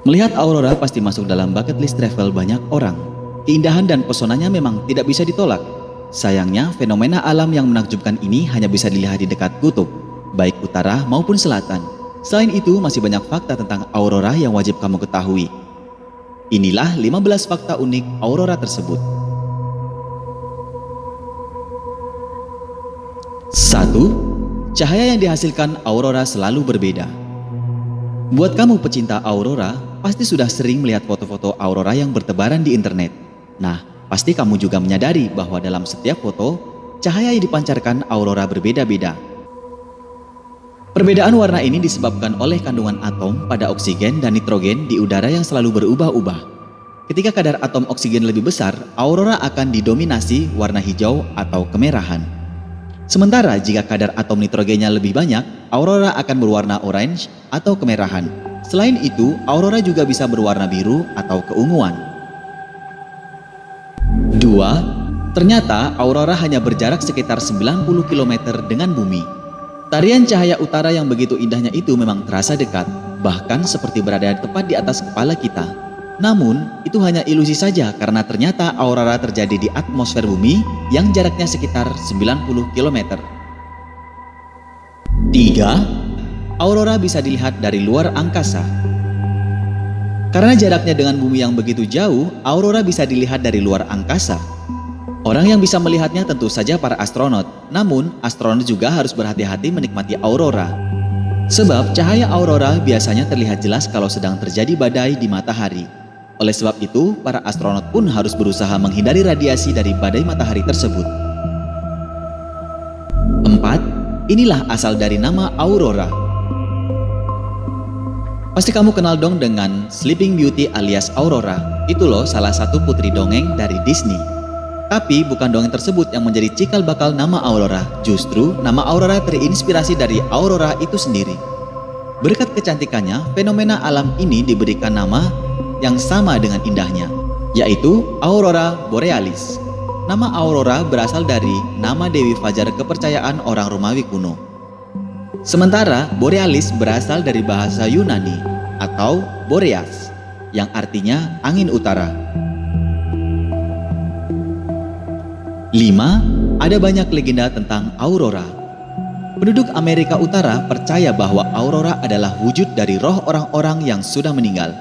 Melihat aurora pasti masuk dalam bucket list travel banyak orang. Keindahan dan pesonanya memang tidak bisa ditolak. Sayangnya, fenomena alam yang menakjubkan ini hanya bisa dilihat di dekat kutub, baik utara maupun selatan. Selain itu, masih banyak fakta tentang aurora yang wajib kamu ketahui. Inilah 15 fakta unik aurora tersebut. 1. Cahaya yang dihasilkan aurora selalu berbeda. Buat kamu pecinta aurora, pasti sudah sering melihat foto-foto aurora yang bertebaran di internet. Nah, pasti kamu juga menyadari bahwa dalam setiap foto, cahaya yang dipancarkan aurora berbeda-beda. Perbedaan warna ini disebabkan oleh kandungan atom pada oksigen dan nitrogen di udara yang selalu berubah-ubah. Ketika kadar atom oksigen lebih besar, aurora akan didominasi warna hijau atau kemerahan. Sementara jika kadar atom nitrogennya lebih banyak, aurora akan berwarna orange atau kemerahan. Selain itu, aurora juga bisa berwarna biru atau keunguan. 2. Ternyata aurora hanya berjarak sekitar 90 km dengan bumi. Tarian cahaya utara yang begitu indahnya itu memang terasa dekat, bahkan seperti berada tepat di atas kepala kita. Namun, itu hanya ilusi saja karena ternyata aurora terjadi di atmosfer bumi yang jaraknya sekitar 90 km. 3. Aurora bisa dilihat dari luar angkasa. Karena jaraknya dengan bumi yang begitu jauh, aurora bisa dilihat dari luar angkasa. Orang yang bisa melihatnya tentu saja para astronot. Namun, astronot juga harus berhati-hati menikmati aurora. Sebab cahaya aurora biasanya terlihat jelas kalau sedang terjadi badai di matahari. Oleh sebab itu, para astronot pun harus berusaha menghindari radiasi dari badai matahari tersebut. 4. Inilah asal dari nama aurora. Pasti kamu kenal dong dengan Sleeping Beauty alias Aurora. Itu loh salah satu putri dongeng dari Disney. Tapi bukan dongeng tersebut yang menjadi cikal bakal nama Aurora. Justru nama Aurora terinspirasi dari aurora itu sendiri. Berkat kecantikannya, fenomena alam ini diberikan nama yang sama dengan indahnya, yaitu Aurora Borealis. Nama Aurora berasal dari nama Dewi Fajar kepercayaan orang Romawi kuno. Sementara Borealis berasal dari bahasa Yunani atau Boreas yang artinya angin utara. 5. Ada banyak legenda tentang aurora. Penduduk Amerika Utara percaya bahwa aurora adalah wujud dari roh orang-orang yang sudah meninggal.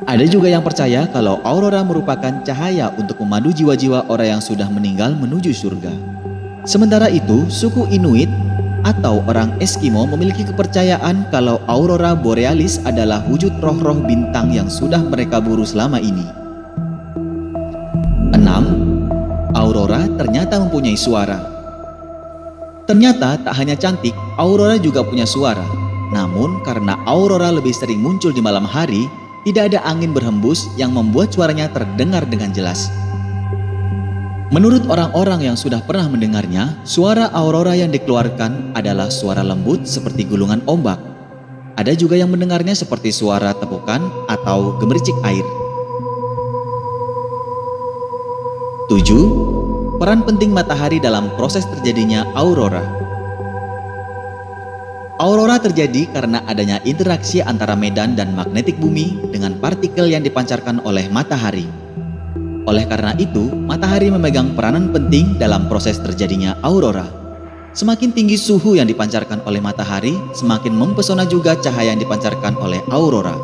Ada juga yang percaya kalau aurora merupakan cahaya untuk memandu jiwa-jiwa orang yang sudah meninggal menuju surga. Sementara itu, suku Inuit atau orang Eskimo memiliki kepercayaan kalau aurora borealis adalah wujud roh-roh bintang yang sudah mereka buru selama ini. 6. Aurora ternyata mempunyai suara. Ternyata tak hanya cantik, aurora juga punya suara. Namun karena aurora lebih sering muncul di malam hari, tidak ada angin berhembus yang membuat suaranya terdengar dengan jelas. Menurut orang-orang yang sudah pernah mendengarnya, suara aurora yang dikeluarkan adalah suara lembut seperti gulungan ombak. Ada juga yang mendengarnya seperti suara tepukan atau gemericik air. 7. Peran penting matahari dalam proses terjadinya aurora. Aurora terjadi karena adanya interaksi antara medan dan magnetik bumi dengan partikel yang dipancarkan oleh matahari. Oleh karena itu, matahari memegang peranan penting dalam proses terjadinya aurora. Semakin tinggi suhu yang dipancarkan oleh matahari, semakin mempesona juga cahaya yang dipancarkan oleh aurora.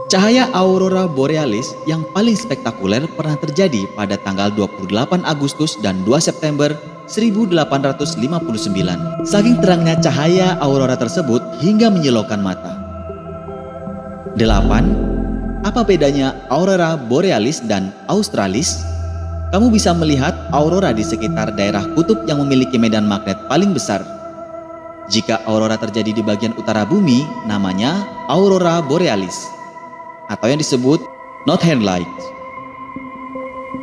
Cahaya aurora borealis yang paling spektakuler pernah terjadi pada tanggal 28 Agustus dan 2 September 1859. Saking terangnya cahaya aurora tersebut hingga menyilaukan mata. 8. Apa bedanya aurora borealis dan australis? Kamu bisa melihat aurora di sekitar daerah kutub yang memiliki medan magnet paling besar. Jika aurora terjadi di bagian utara bumi, namanya aurora borealis, atau yang disebut Northern Lights,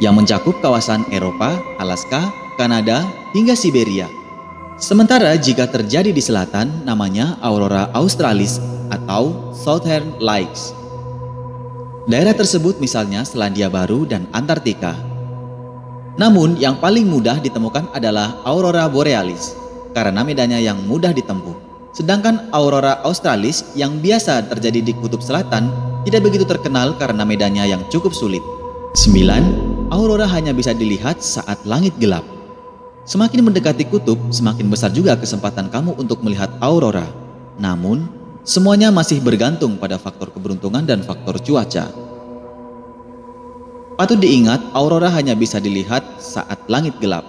yang mencakup kawasan Eropa, Alaska, Kanada, hingga Siberia. Sementara jika terjadi di selatan, namanya aurora australis atau Southern Lights. Daerah tersebut misalnya Selandia Baru dan Antartika. Namun yang paling mudah ditemukan adalah aurora borealis karena medannya yang mudah ditempuh. Sedangkan aurora australis yang biasa terjadi di kutub selatan tidak begitu terkenal karena medannya yang cukup sulit. 9. Aurora hanya bisa dilihat saat langit gelap. Semakin mendekati kutub, semakin besar juga kesempatan kamu untuk melihat aurora. Namun, semuanya masih bergantung pada faktor keberuntungan dan faktor cuaca. Patut diingat, aurora hanya bisa dilihat saat langit gelap.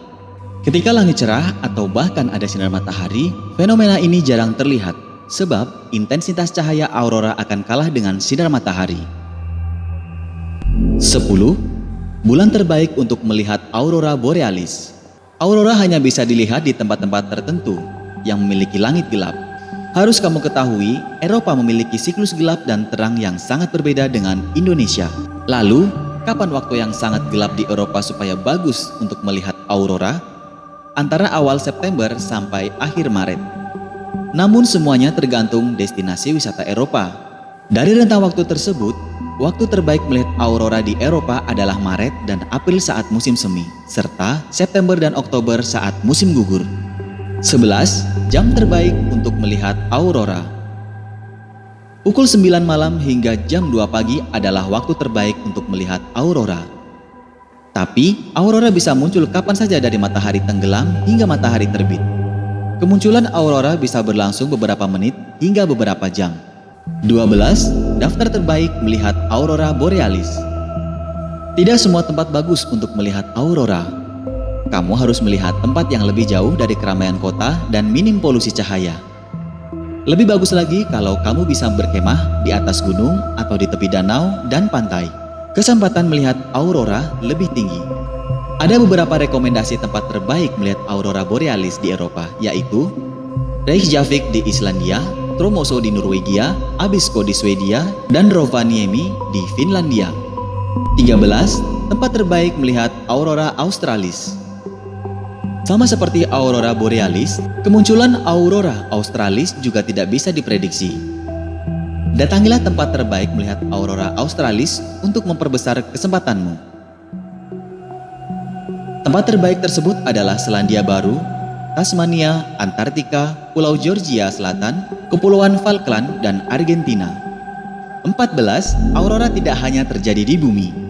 Ketika langit cerah atau bahkan ada sinar matahari, fenomena ini jarang terlihat sebab intensitas cahaya aurora akan kalah dengan sinar matahari. 10. Bulan terbaik untuk melihat aurora borealis. Aurora hanya bisa dilihat di tempat-tempat tertentu yang memiliki langit gelap. Harus kamu ketahui, Eropa memiliki siklus gelap dan terang yang sangat berbeda dengan Indonesia. Lalu, kapan waktu yang sangat gelap di Eropa supaya bagus untuk melihat aurora? Antara awal September sampai akhir Maret. Namun semuanya tergantung destinasi wisata Eropa. Dari rentang waktu tersebut, waktu terbaik melihat aurora di Eropa adalah Maret dan April saat musim semi, serta September dan Oktober saat musim gugur. 11. Jam terbaik untuk melihat aurora. Pukul 9 malam hingga jam 2 pagi adalah waktu terbaik untuk melihat aurora. Tapi, aurora bisa muncul kapan saja dari matahari tenggelam hingga matahari terbit. Kemunculan aurora bisa berlangsung beberapa menit hingga beberapa jam. 12. Daftar terbaik melihat aurora borealis. Tidak semua tempat bagus untuk melihat aurora. Kamu harus melihat tempat yang lebih jauh dari keramaian kota dan minim polusi cahaya. Lebih bagus lagi kalau kamu bisa berkemah di atas gunung atau di tepi danau dan pantai. Kesempatan melihat aurora lebih tinggi. Ada beberapa rekomendasi tempat terbaik melihat aurora borealis di Eropa, yaitu Reykjavik di Islandia, Tromsø di Norwegia, Abisko di Swedia, dan Rovaniemi di Finlandia. 13. Tempat terbaik melihat aurora australis. Sama seperti aurora borealis, kemunculan aurora australis juga tidak bisa diprediksi. Datangilah tempat terbaik melihat aurora australis untuk memperbesar kesempatanmu. Tempat terbaik tersebut adalah Selandia Baru, Tasmania, Antartika, Pulau Georgia Selatan, Kepulauan Falkland, dan Argentina. 14. Aurora tidak hanya terjadi di bumi.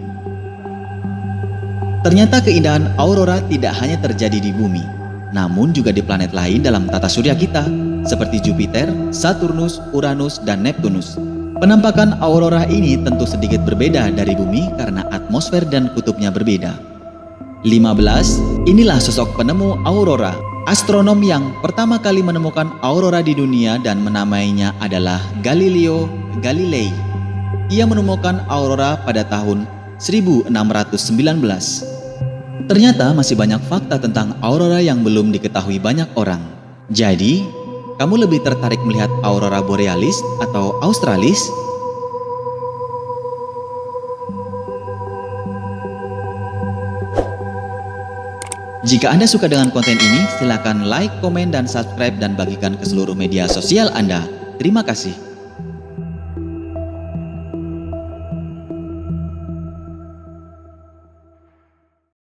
Ternyata keindahan aurora tidak hanya terjadi di bumi, namun juga di planet lain dalam tata surya kita, seperti Jupiter, Saturnus, Uranus, dan Neptunus. Penampakan aurora ini tentu sedikit berbeda dari bumi karena atmosfer dan kutubnya berbeda. 15. Inilah sosok penemu aurora. Astronom yang pertama kali menemukan aurora di dunia dan menamainya adalah Galileo Galilei. Ia menemukan aurora pada tahun 1619. Ternyata masih banyak fakta tentang aurora yang belum diketahui banyak orang. Jadi, kamu lebih tertarik melihat aurora borealis atau australis? Jika Anda suka dengan konten ini, silakan like, komen, dan subscribe dan bagikan ke seluruh media sosial Anda. Terima kasih.